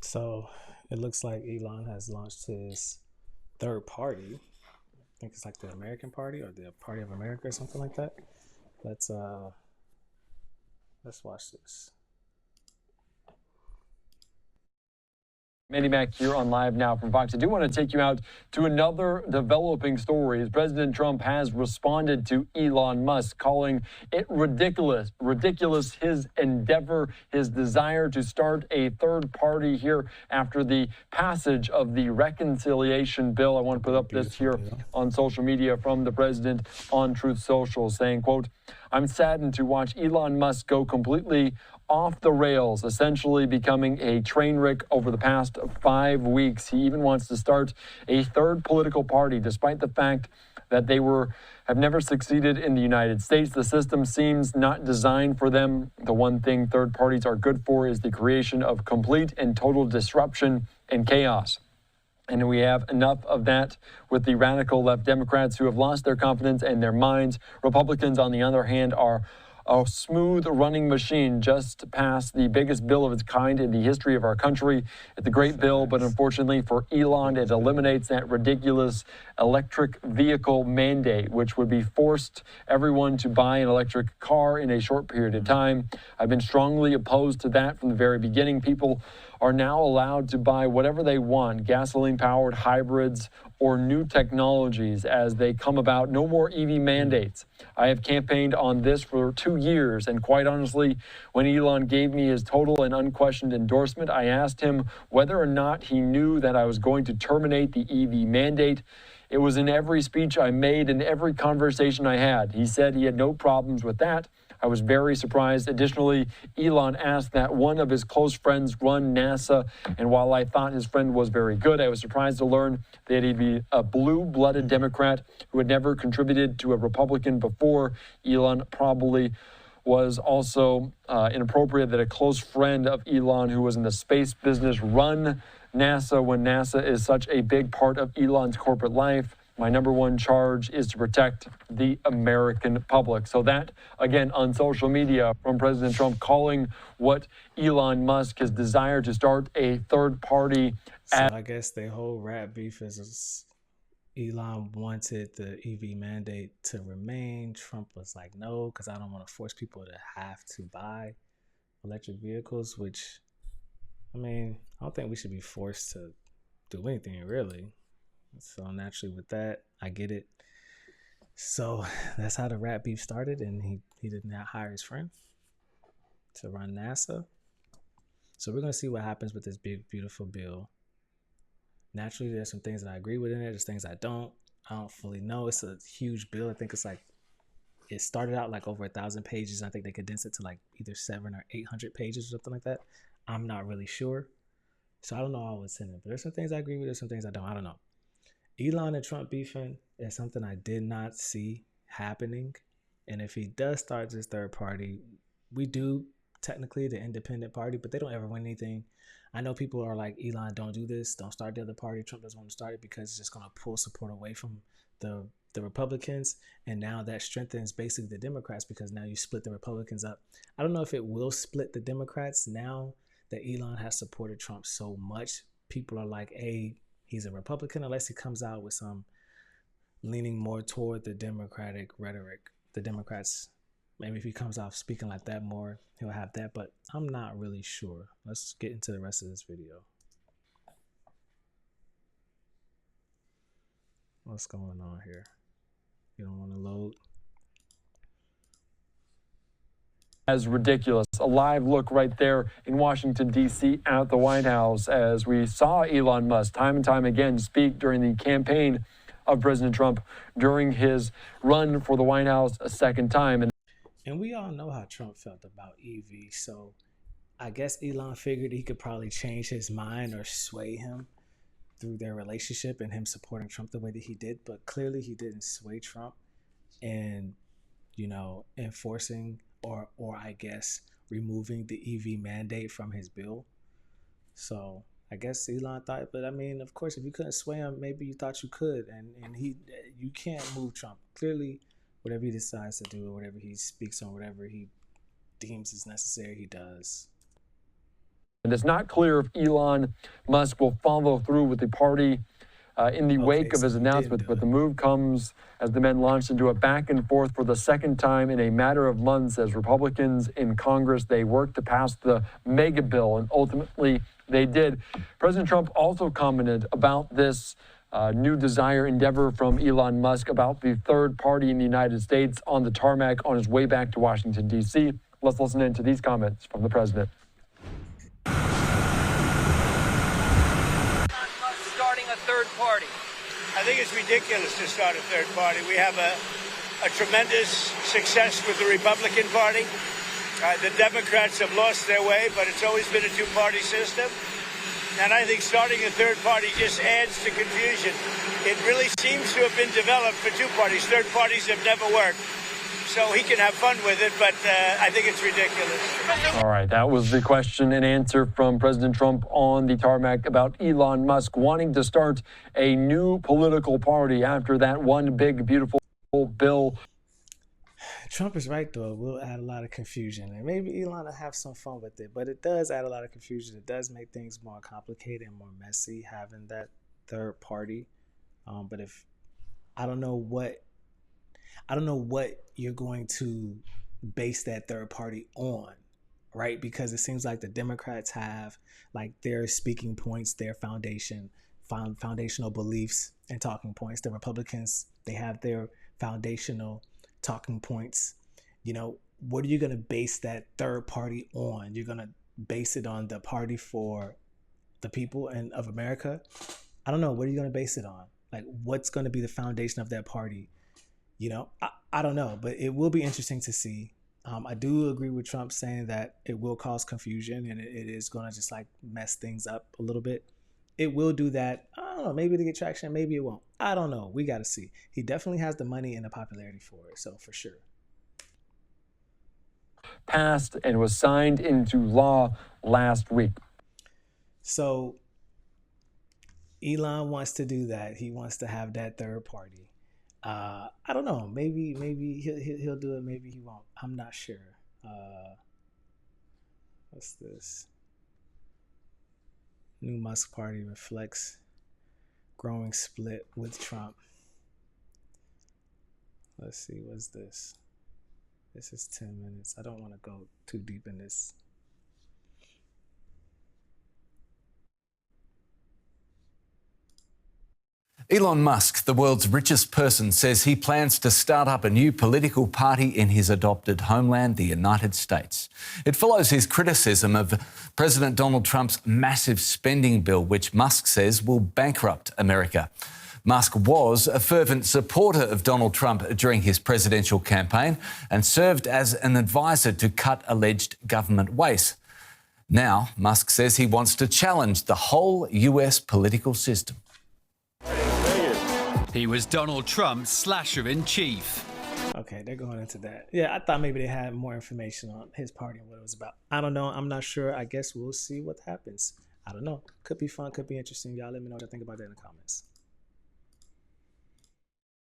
So it looks like Elon has launched his third party. I think it's like the American Party or the Party of America or something like that. Let's uh let's watch this. Mandy Mac here on Live Now from Fox. I do want to take you out to another developing story. As President Trump has responded to Elon Musk, calling it ridiculous. Ridiculous, his endeavor, his desire to start a third party here after the passage of the reconciliation bill. I want to put up this here on social media from the president on Truth Social, saying, quote, "I'm saddened to watch Elon Musk go completely off the rails, essentially becoming a train wreck over the past 5 weeks. He even wants to start a third political party, despite the fact that they have never succeeded in the United States. The system seems not designed for them. The one thing third parties are good for is the creation of complete and total disruption and chaos. And we have enough of that with the radical left Democrats who have lost their confidence and their minds. Republicans, on the other hand, are a smooth running machine, just passed the biggest bill of its kind in the history of our country. It's a great bill, but unfortunately for Elon, it eliminates that ridiculous electric vehicle mandate, which would be forced everyone to buy an electric car in a short period of time. I've been strongly opposed to that from the very beginning. People are now allowed to buy whatever they want, gasoline-powered hybrids or new technologies as they come about. No more EV mandates. I have campaigned on this for 2 years, and quite honestly, when Elon gave me his total and unquestioned endorsement, I asked him whether or not he knew that I was going to terminate the EV mandate. It was in every speech I made and every conversation I had. He said he had no problems with that. I was very surprised. Additionally, Elon asked that one of his close friends run NASA, and while I thought his friend was very good, I was surprised to learn that he'd be a blue-blooded Democrat who had never contributed to a Republican before. Elon probably was also inappropriate that a close friend of Elon who was in the space business run NASA when NASA is such a big part of Elon's corporate life. My number one charge is to protect the American public. So that, again, on social media from President Trump calling what Elon Musk, his desire to start a third party. So I guess the whole rap beef is Elon wanted the EV mandate to remain. Trump was like, no, because I don't want to force people to have to buy electric vehicles, which, I mean, I don't think we should be forced to do anything really. So naturally with that, I get it. So that's how the rap beef started, and he did not hire his friend to run NASA. So we're gonna see what happens with this big, beautiful bill. Naturally, there's some things that I agree with in it. There's things I don't. I don't fully know. It's a huge bill. I think it's like it started out like over 1,000 pages. I think they condensed it to like either 700 or 800 pages or something like that. I'm not really sure. So I don't know all what's in it. But there's some things I agree with. There's some things I don't. I don't know. Elon and Trump beefing is something I did not see happening. And if he does start this third party, we do technically the independent party, but they don't ever win anything. I know people are like, Elon, don't do this. Don't start the other party. Trump doesn't want to start it because it's just going to pull support away from the Republicans. And now that strengthens basically the Democrats because now you split the Republicans up. I don't know if it will split the Democrats now that Elon has supported Trump so much. People are like, hey, he's a Republican unless he comes out with some leaning more toward the Democratic rhetoric. The Democrats, maybe if he comes off speaking like that more, he'll have that, but I'm not really sure. Let's get into the rest of this video. What's going on here? You don't want to load? As ridiculous. A live look right there in Washington, D.C. at the White House as we saw Elon Musk time and time again speak during the campaign of President Trump during his run for the White House a second time. And we all know how Trump felt about EV, so I guess Elon figured he could probably change his mind or sway him through their relationship and him supporting Trump the way that he did, but clearly he didn't sway Trump and, enforcing or I guess removing the EV mandate from his bill. So I guess Elon thought, but I mean, of course, if you couldn't sway him, maybe you thought you could, and you can't move Trump. Clearly, whatever he decides to do, or whatever he speaks on, whatever he deems is necessary, he does. And it's not clear if Elon Musk will follow through with the party in the wake of his announcement, but the move comes as the men launched into a back and forth for the second time in a matter of months as Republicans in Congress, they worked to pass the mega bill, and ultimately they did. President Trump also commented about this new desire endeavor from Elon Musk about the third party in the United States on the tarmac on his way back to Washington, D.C. Let's listen in to these comments from the president. Starting a third party. I think it's ridiculous to start a third party. We have a tremendous success with the Republican Party. The Democrats have lost their way, but it's always been a two-party system. And I think starting a third party just adds to confusion. It really seems to have been developed for two parties. Third parties have never worked. So he can have fun with it, but I think it's ridiculous. All right, that was the question and answer from President Trump on the tarmac about Elon Musk wanting to start a new political party after that one big, beautiful bill. Trump is right, though. It will add a lot of confusion. And maybe Elon will have some fun with it, but it does add a lot of confusion. It does make things more complicated and more messy having that third party. But if I don't know what you're going to base that third party on, right? Because it seems like the Democrats have like their speaking points, their foundational beliefs and talking points. The Republicans, they have their foundational talking points. You know, what are you going to base that third party on? You're going to base it on the party for the people and of America? I don't know. What are you going to base it on? Like, what's going to be the foundation of that party? You know, I don't know, but it will be interesting to see. I do agree with Trump saying that it will cause confusion and it is going to just like mess things up a little bit. It will do that. I don't know, maybe to get traction, maybe it won't. I don't know. We got to see. He definitely has the money and the popularity for it, so for sure. Passed and was signed into law last week. So Elon wants to do that. He wants to have that third party. I don't know. Maybe he'll do it. Maybe he won't. I'm not sure. What's this? New Musk party reflects growing split with Trump. Let's see. What's this? This is 10 minutes. I don't want to go too deep in this. Elon Musk, the world's richest person, says he plans to start up a new political party in his adopted homeland, the United States. It follows his criticism of President Donald Trump's massive spending bill, which Musk says will bankrupt America. Musk was a fervent supporter of Donald Trump during his presidential campaign and served as an advisor to cut alleged government waste. Now, Musk says he wants to challenge the whole US political system. He was Donald Trump's slasher-in-chief. Okay, they're going into that. Yeah, I thought maybe they had more information on his party and what it was about. I don't know. I'm not sure. I guess we'll see what happens. I don't know. Could be fun. Could be interesting. Y'all let me know what you think about that in the comments.